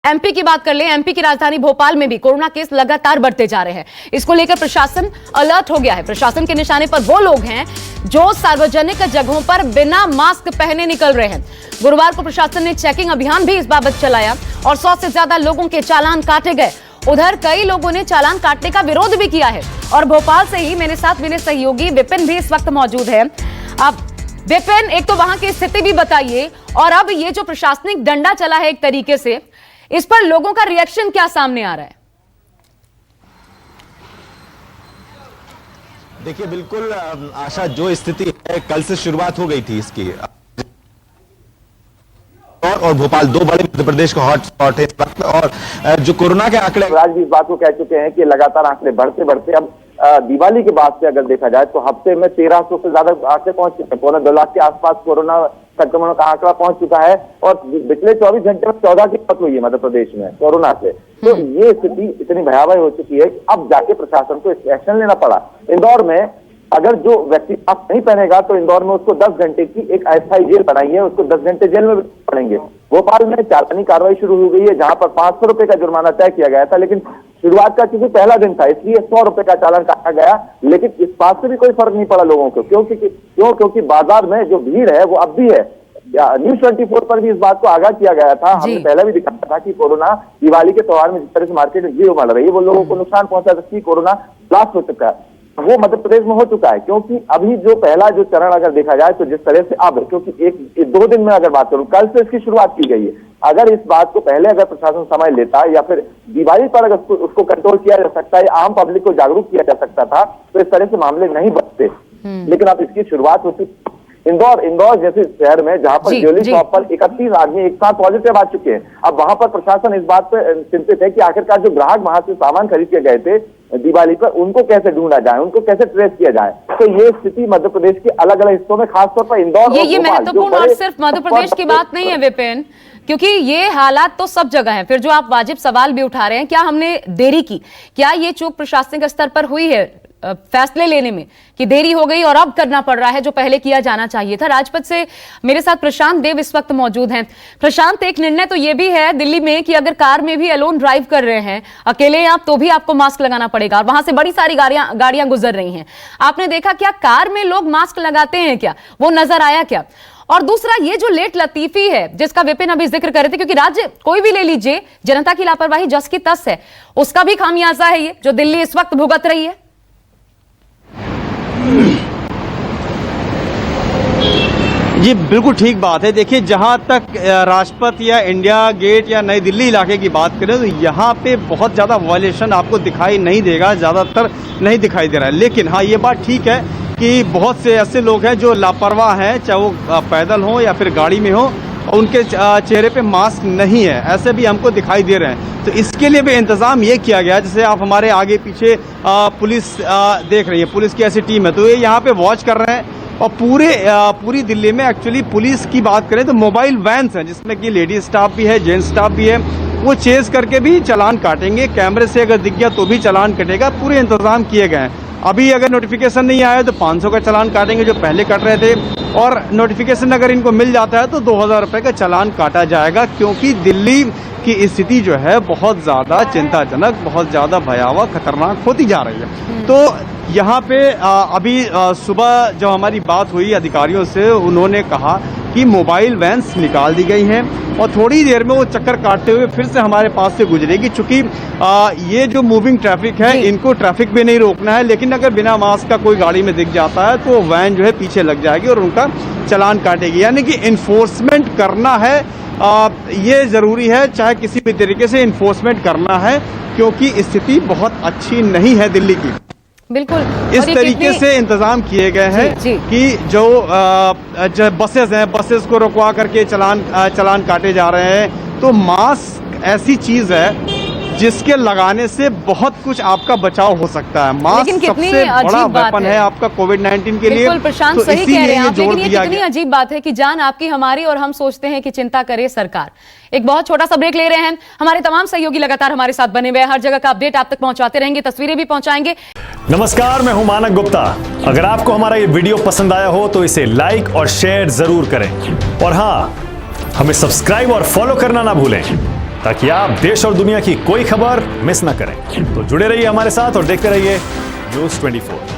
MP की बात कर ले। एमपी की राजधानी भोपाल में भी कोरोना केस लगातार बढ़ते जा रहे हैं। इसको लेकर प्रशासन अलर्ट हो गया है। प्रशासन के निशाने पर वो लोग हैं जो सार्वजनिक जगहों पर बिना मास्क पहने निकल रहे हैं। गुरुवार को प्रशासन ने चेकिंग अभियान भी इस बाबत चलाया और 100 से ज्यादा लोगों के चालान काटे गए। उधर कई लोगों ने चालान काटने का विरोध भी किया है। और भोपाल से ही मेरे साथ मेरे सहयोगी विपिन भी इस वक्त मौजूद है। अब विपिन, एक तो वहां की स्थिति भी बताइए, और अब ये जो प्रशासनिक डंडा चला है एक तरीके से, इस पर लोगों का रिएक्शन क्या सामने आ रहा है? देखिए, बिल्कुल आशा, जो स्थिति है कल से शुरुआत हो गई थी इसकी, और भोपाल दो बड़े मध्य प्रदेश का हॉटस्पॉट है इस वक्त। और जो कोरोना के आंकड़े, राज भी इस बात को कह चुके हैं कि लगातार आंकड़े बढ़ते बढ़ते अब दिवाली के बाद से अगर देखा जाए तो हफ्ते में 1300 से ज्यादा आंकड़े पहुंच चुके हैं। 2.25 लाख के आसपास कोरोना संक्रमण का आंकड़ा पहुंच चुका है और पिछले 24 घंटे में 14 की मौत हुई है मध्य प्रदेश में कोरोना से। तो ये स्थिति इतनी भयावह हो चुकी है कि अब जाके प्रशासन को एक्शन लेना पड़ा। इंदौर में अगर जो व्यक्ति मास्क नहीं पहनेगा तो इंदौर में उसको 10 घंटे की एक अस्थायी जेल बनाई है, उसको 10 घंटे जेल में पड़ेंगे। भोपाल में चालानी कार्रवाई शुरू हो गई है, जहां पर 500 रुपए का जुर्माना तय किया गया था, लेकिन शुरुआत का क्योंकि पहला दिन था इसलिए 100 रुपए का चालान काटा गया। लेकिन इस बात से भी कोई फर्क नहीं पड़ा लोगों को, क्योंकि बाजार में जो भीड़ है वो अब भी है। न्यूज 24 पर भी इस बात को आगाह किया गया था। हमने पहले भी दिखाया था कि कोरोना दिवाली के त्योहार में जिस तरह से मार्केट में भीड़ उमड़ रही है, वो लोगों को नुकसान पहुंचा सकती है। कोरोना ब्लास्ट हो चुका है, वो मध्य प्रदेश में हो चुका है। क्योंकि अभी जो पहला जो चरण अगर देखा जाए तो जिस तरह से अब, क्योंकि एक 2 दिन में अगर बात करूं, कल से इसकी शुरुआत की गई है। अगर इस बात को पहले अगर प्रशासन समय लेता या फिर दिवाली पर अगर उसको कंट्रोल किया जा सकता है, आम पब्लिक को जागरूक किया जा सकता था, तो इस तरह से मामले नहीं बढ़ते। लेकिन अब इसकी शुरुआत हो चुकी। इंदौर जैसे शहर में जहां पर ज्वेलरी शॉप पर 31 आदमी एक साथ पॉजिटिव आ चुके हैं, अब वहां पर प्रशासन इस बात पर चिंतित है कि आखिरकार जो ग्राहक वहां से सामान खरीद के गए थे दिवाली पर, उनको कैसे ढूंढा जाए, उनको कैसे ट्रेस किया जाए। तो ये स्थिति मध्य प्रदेश के अलग अलग हिस्सों में, खासतौर पर इंदौर, ये महत्वपूर्ण, और सिर्फ मध्य प्रदेश की बात नहीं है विपिन, क्योंकि ये हालात तो सब जगह हैं। फिर जो आप वाजिब सवाल भी उठा रहे हैं, क्या हमने देरी की, क्या ये चूक प्रशासनिक स्तर पर हुई है फैसले लेने में कि देरी हो गई और अब करना पड़ रहा है जो पहले किया जाना चाहिए था? राजपथ से मेरे साथ प्रशांत देव इस वक्त मौजूद हैं। प्रशांत, एक निर्णय तो ये भी है दिल्ली में कि अगर कार में भी अलोन ड्राइव कर रहे हैं, अकेले आप, तो भी आपको मास्क लगाना पड़ेगा, और वहां से बड़ी सारी गाड़ियां गुजर रही हैं। आपने देखा क्या कार में लोग मास्क लगाते हैं, क्या वो नजर आया क्या? और दूसरा, ये जो लेट लतीफी है जिसका विपिन अभी जिक्र कर रहे थे, क्योंकि राज्य कोई भी ले लीजिए, जनता की लापरवाही जस की तस है, उसका भी खामियाजा है ये जो दिल्ली इस वक्त भुगत रही है। जी बिल्कुल ठीक बात है। देखिए, जहाँ तक राजपथ या इंडिया गेट या नई दिल्ली इलाके की बात करें तो यहाँ पे बहुत ज़्यादा वायलेशन आपको दिखाई नहीं देगा, ज़्यादातर नहीं दिखाई दे रहा है। लेकिन हाँ, ये बात ठीक है कि बहुत से ऐसे लोग हैं जो लापरवाह हैं, चाहे वो पैदल हों या फिर गाड़ी में हो, उनके चेहरे पे मास्क नहीं है, ऐसे भी हमको दिखाई दे रहे हैं। तो इसके लिए भी इंतज़ाम ये किया गया, जैसे आप हमारे आगे पीछे पुलिस देख रही है, पुलिस की ऐसी टीम है, तो ये यहाँ पे वॉच कर रहे हैं। और पूरी दिल्ली में एक्चुअली पुलिस की बात करें तो मोबाइल वैन्स हैं, जिसमें कि लेडीज स्टाफ भी है, जेंट्स स्टाफ भी है, वो चेस करके भी चालान काटेंगे। कैमरे से अगर दिख गया तो भी चालान कटेगा। पूरे इंतजाम किए गए हैं। अभी अगर नोटिफिकेशन नहीं आया तो 500 का चालान काटेंगे जो पहले कट रहे थे, और नोटिफिकेशन अगर इनको मिल जाता है तो 2000 रुपये का चालान काटा जाएगा। क्योंकि दिल्ली की स्थिति जो है बहुत ज़्यादा चिंताजनक, बहुत ज़्यादा भयावह, खतरनाक होती जा रही है। तो यहाँ पे अभी सुबह जब हमारी बात हुई अधिकारियों से, उन्होंने कहा कि मोबाइल वैन्स निकाल दी गई हैं और थोड़ी देर में वो चक्कर काटते हुए फिर से हमारे पास से गुजरेगी। चूंकि ये जो मूविंग ट्रैफिक है, इनको ट्रैफिक भी नहीं रोकना है, लेकिन अगर बिना मास्क का कोई गाड़ी में दिख जाता है तो वैन जो है पीछे लग जाएगी और उनका चालान काटेगी। यानी कि इन्फोर्समेंट करना है, ये ज़रूरी है, चाहे किसी भी तरीके से इन्फोर्समेंट करना है, क्योंकि स्थिति बहुत अच्छी नहीं है दिल्ली की। बिल्कुल इस तरीके से इंतजाम किए गए हैं कि जो बसेस हैं, बसेस को रुकवा करके चालान काटे जा रहे हैं। तो मास्क ऐसी चीज है जिसके लगाने से बहुत कुछ आपका बचाव हो सकता है। मास्क सबसे बड़ा वेपन है आपका कोविड-19 के लिए। बिल्कुल प्रशांत, तो सही कह रहे हैं आप, लेकिन ये कितनी अजीब बात है कि जान आपकी हमारी, और हम सोचते हैं कि चिंता करे सरकार। एक बहुत छोटा सा ब्रेक ले रहे हैं। हमारे तमाम सहयोगी लगातार हमारे साथ बने हुए हैं, हर जगह का अपडेट आप तक पहुंचाते रहेंगे, तस्वीरें भी पहुंचाएंगे। नमस्कार, मैं हूं मानक गुप्ता। अगर आपको हमारा ये वीडियो पसंद आया हो तो इसे लाइक और शेयर जरूर करें, और हां, हमें सब्सक्राइब और फॉलो करना ना भूलें। ताकि आप देश और दुनिया की कोई खबर मिस ना करें। तो जुड़े रहिए हमारे साथ और देखते रहिए News 24।